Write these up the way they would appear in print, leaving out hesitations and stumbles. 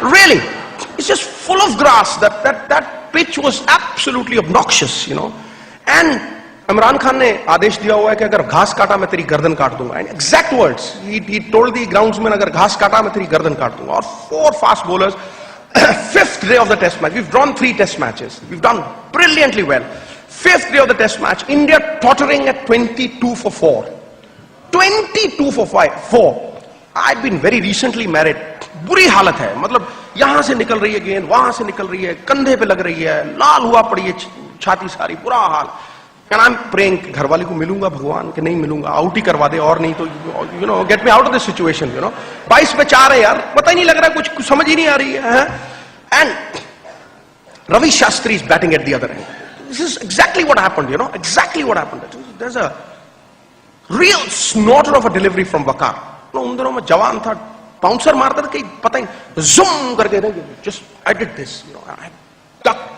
Really, it's just full of grass. That pitch was absolutely obnoxious, you know. And Imran Khan ने आदेश दिया हुआ है कि अगर घास काटा मैं तेरी गर्दन काट दूंगा. And exact words, he told the groundsman, अगर घास काटा मैं तेरी गर्दन काट दूंगा. और 4 fast bowlers. 5th day of the test match. We've drawn 3 test matches. We've done brilliantly well. 5th day of the test match, India tottering at 22 for 4. 22 for 4. I've been very recently married. बुरी हालत है, मतलब यहां से निकल रही है गेंद, वहां से निकल रही है, कंधे पे लग रही है, लाल हुआ पड़ी है छाती सारी, बुरा हाल. And I'm praying घर वाले को मिलूंगा भगवान कि नहीं मिलूंगा, आउट ही करवा दे और नहीं तो you know get me out of this situation, you know. 22 पे 4 है यार, पता ही नहीं लग रहा है, कुछ समझ ही नहीं आ रही है. And Ravi Shastri is batting at the other end. This is exactly what happened, you know, exactly what happened. There's a real snorter of a delivery from Waqar. उन दिनों में जवान था, बाउंसर मारता था कहीं पता ही zoom करके just I did this, you know, I ducked,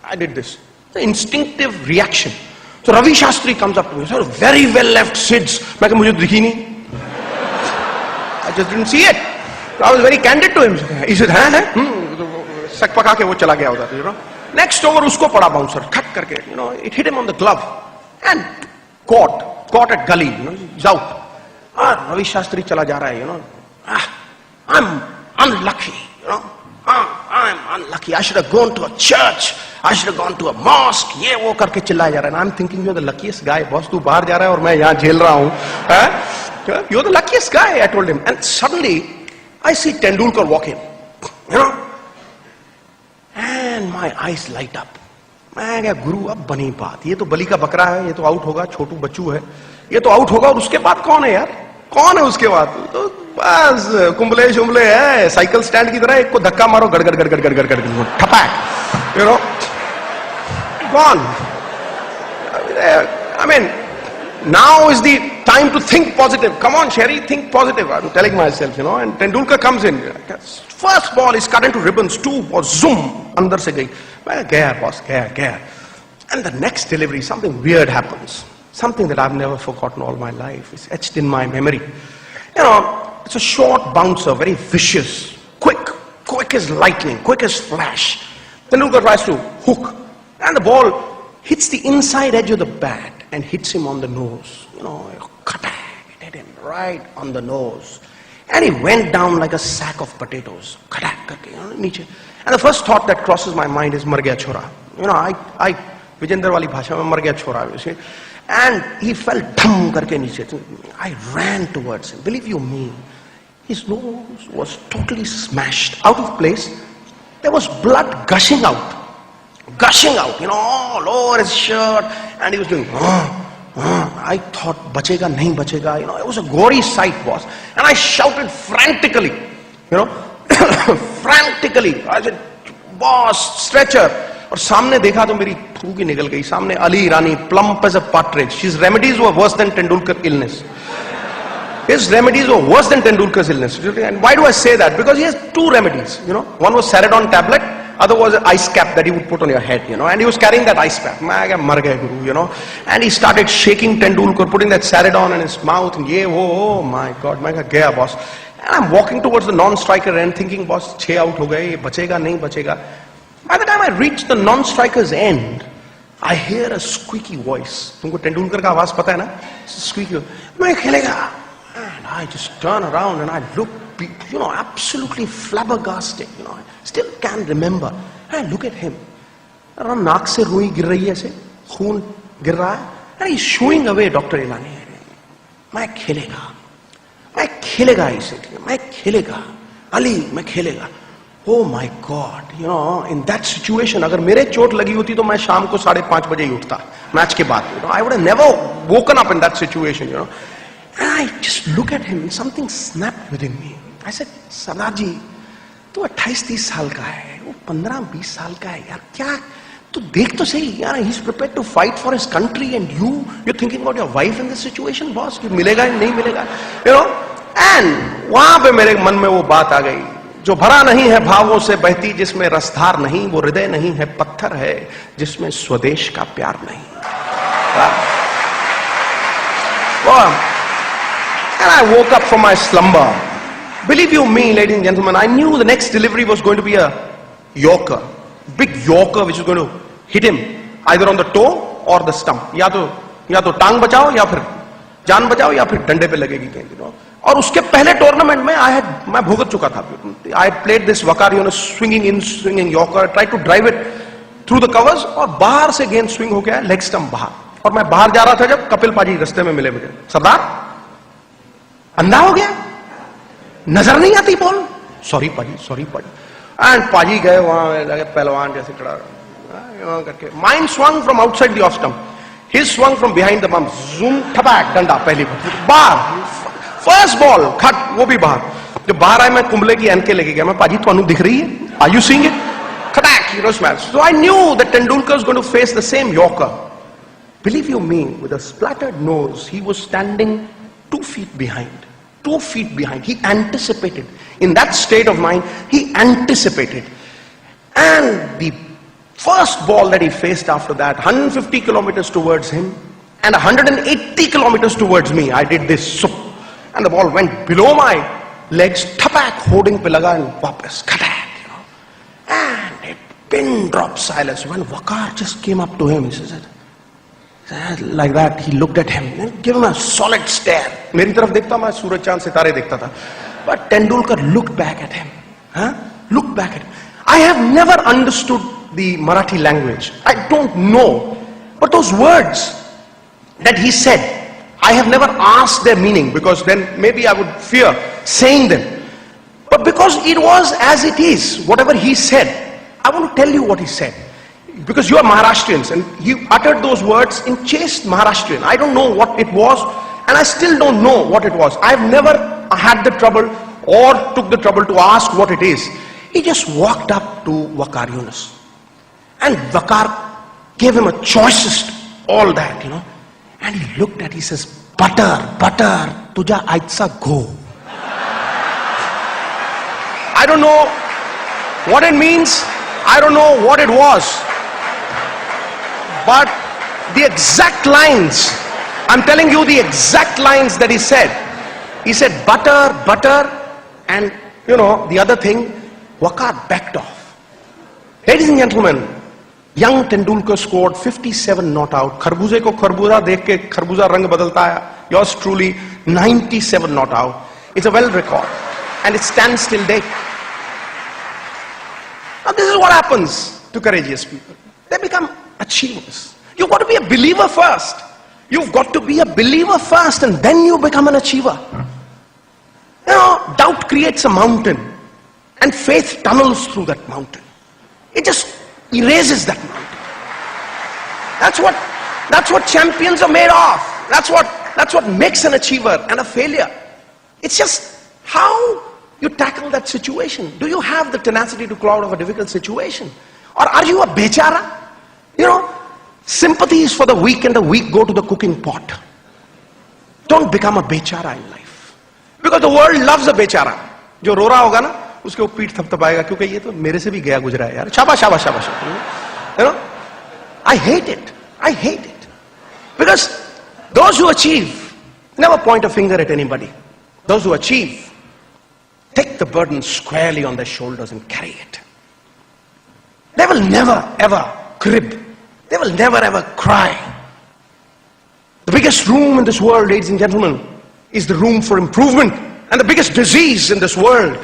I did this. The instinctive reaction. So Ravi Shastri comes up to me, sir, very well left Sids. मैं कहा मुझे दिखी नहीं. I just didn't see it. So I was very candid to him. He said, हैं? सक पका के वो चला गया उधर, you know. Next over उसको पड़ा bouncer, खट करके, you know, it hit him on the glove and caught at gully, you know, he's out. Ravi Shastri चला जा रहा है, you know. I'm unlucky, you know. I'm unlucky. I should have gone to a church. I should have gone to a mosque. ये वो करके चिल्लाया जा रहा है. I'm thinking you're the luckiest guy. Boss, तू बाहर जा रहा है और मैं यहाँ झेल रहा हूँ. You're the luckiest guy, I told him. And suddenly, I see Tendulkar walk in, you know. And my eyes light up. मैं क्या गुरु अब बनी बात. ये तो बलि का बकरा है. ये तो आउट होगा. छोटू बच्चू है. ये तो आउट होगा और उसके बाद कौन है यार? कौन है उसके बाद? तो बस कुंबले शुंबले है, साइकिल स्टैंड की तरह एक को धक्का मारो, गड़ गड़ गड़ गड़ गड़ गड़ गड़ ठपैक, you know, gone. I mean, now is the time to think positive. Come on, Sherry, think positive. I'm telling myself, you know. And Tendulkar comes in. First ball is cut into ribbons. 2 और zoom अंदर से गई. मैं गया boss, गया. And the next delivery, something weird happens. Something that I've never forgotten all my life. It's etched in my memory. You know, it's a short bouncer, very vicious, quick as lightning, quick as flash. Tendulkar tries to hook, and the ball hits the inside edge of the bat and hits him on the nose. You know, it hit him right on the nose. And he went down like a sack of potatoes. And the first thought that crosses my mind is, mar gaya chora. You know, I Vijender wali bhasha mein mar gaya chora, you see. And he fell dham karke niche. I ran towards him. Believe you me, his nose was totally smashed, out of place. There was blood gushing out, you know, all over his shirt. And he was doing, I thought, bachega, nahi bachega. You know, it was a gory sight, boss. And I shouted frantically, you know, frantically. I said, boss, stretcher. और सामने देखा तो मेरी थूकी निकल गई. सामने अली ईरानी, plump as a partridge. His remedies were worse than Tendulkar's illness. His remedies were worse than Tendulkar's illness. And why do I say that? Because he has 2 remedies, you know. One was Ceridon tablet, other was an ice cap that he would put on your head, you know. And he was carrying that ice cap. मैं मर गया गुरु, you know. And he started shaking Tendulkar, putting that Ceridon in his mouth. And oh my God, मैं गया boss. And I'm walking towards the non-striker end, thinking, boss, 6 out हो गए, बचेगा नहीं बचेगा. By the time I reach the non-striker's end, I hear a squeaky voice. तुमको Tendulkar का आवाज पता है ना? Squeaky. मैं खेलेगा. And I just turn around and I look, you know, absolutely flabbergasted. You know, I still can't remember. And I look at him. नाक से रुई गिर रही है ऐसे, खून गिर रहा है. And he's shooing away, Dr. Ilani. मैं खेलेगा इसे, मैं खेलेगा. Ali, मैं खेलेगा. Oh my God, you know, in that situation, अगर मेरे चोट लगी होती तो मैं शाम को 5:30 बजे ही उठता मैच के बाद. You know, I would have never woken up in that situation, you know. And I just look at him and something snapped within me. I said, सरदार जी, तू 28-30 साल का है, वो 15-20 साल का है यार, क्या तू देख तो सही यार. He's prepared to fight for his country and you're thinking about your wife in this situation, boss. कि मिलेगा नहीं मिलेगा, you know. And वहां पे मेरे मन में वो बात आ गई, जो भरा नहीं है भावों से बहती, जिसमें रसधार नहीं, वो हृदय नहीं है, पत्थर है जिसमें स्वदेश का प्यार नहीं. And I woke up from my slumber. Believe you me, ladies and gentlemen, I knew the next delivery was going to be a yorker, big yorker which is going to hit him either on the toe or the stump. या तो टांग बचाओ या फिर जान बचाओ या फिर डंडे पे लगेगी गेंद, you know. और उसके पहले टूर्नामेंट में मैं भुगत चुका था. I had played this Waqar, you know, swinging in, swinging yorker, tried to drive it through the covers और बाहर से गेंद स्विंग हो गया, लेग स्टंप बाहर. और मैं बाहर जा रहा था जब कपिल पाजी रास्ते में मिले मुझे. सरदार अंधा हो गया, नजर नहीं आती बॉल. सॉरी पाजी. एंड पाजी गए वहां पहलवान जैसे खड़ा करके. Mine swung from outside the off stump. His swung from behind the bump. Zoom, ठपाक, डंडा पहली बार. फर्स्ट बॉल खट, वो भी बाहर. जब बाहर आए मैं कुंबले की एनके लेके गया. मैं पाजी तो दिख रही है? Are you seeing it? Khatak, you know, smash. So I knew that Tendulkar was going to face the same yorker. Believe you me, with a splattered nose, he was standing 2 feet behind. 2 feet behind. He anticipated. In that state of mind, he anticipated. And the first ball that he faced after that, 150 kilometers towards him and 180 kilometers towards me, I did this. And the ball went below my legs, tapak, holding pe laga and wapas, khatak, you know. And a pin drop silence. When Waqar just came up to him, he said, like that, he looked at him and gave him a solid stare. Meri taraf dekhta, main suraj chand sitare dekhta tha. But Tendulkar looked back at him. Looked back at him. I have never understood the Marathi language. I don't know. But those words that he said, I have never asked their meaning, because then maybe I would fear saying them. But because it was as it is, whatever he said, I want to tell you what he said. Because you are Maharashtrians, and he uttered those words in chaste Maharashtrian. I don't know what it was, and I still don't know what it was. I've never had the trouble or took the trouble to ask what it is. He just walked up to Waqar Younis. And Waqar gave him a choicest, all that, you know. And he looked at, he says, butter, tuja aitsa go. I don't know what it means. I don't know what it was. But the exact lines, I'm telling you the exact lines that he said. He said butter, and you know, the other thing, Waqar backed off. Ladies and gentlemen, young Tendulkar scored 57 not out. Kharbooze ko kharbooza dekh ke kharbooza rang badalta hai. Yours truly, 97 not out. It's a world record, and it stands till date. Now this is what happens to courageous people. They become achievers. You've got to be a believer first. You've got to be a believer first, and then you become an achiever. You know, doubt creates a mountain, and faith tunnels through that mountain. It just erases that mountain. That's what champions are made of. That's what makes an achiever and a failure. It's just how you tackle that situation. Do you have the tenacity to cloud of a difficult situation? Or are you a bechara? You know, sympathy is for the weak, and the weak go to the cooking pot. Don't become a bechara in life. Because the world loves a bechara. जो रो रहा होगा ना, उसके वो पीठ थपथपाएगा, क्योंकि ये तो मेरे से भी गया गुजरा है यार. शाबाश. You know, I hate it. Because those who achieve never point a finger at anybody. Those who achieve take the burden squarely on their shoulders and carry it. They will never ever crib. They will never ever cry. The biggest room in this world, ladies and gentlemen, is the room for improvement. And the biggest disease in this world,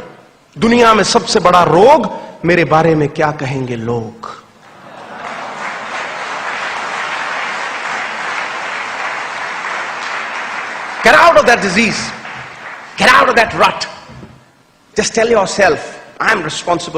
दुनिया में सबसे बड़ा रोग, मेरे बारे में क्या कहेंगे लोग. Get out of that disease. Get out of that rut. Just tell yourself, I'm responsible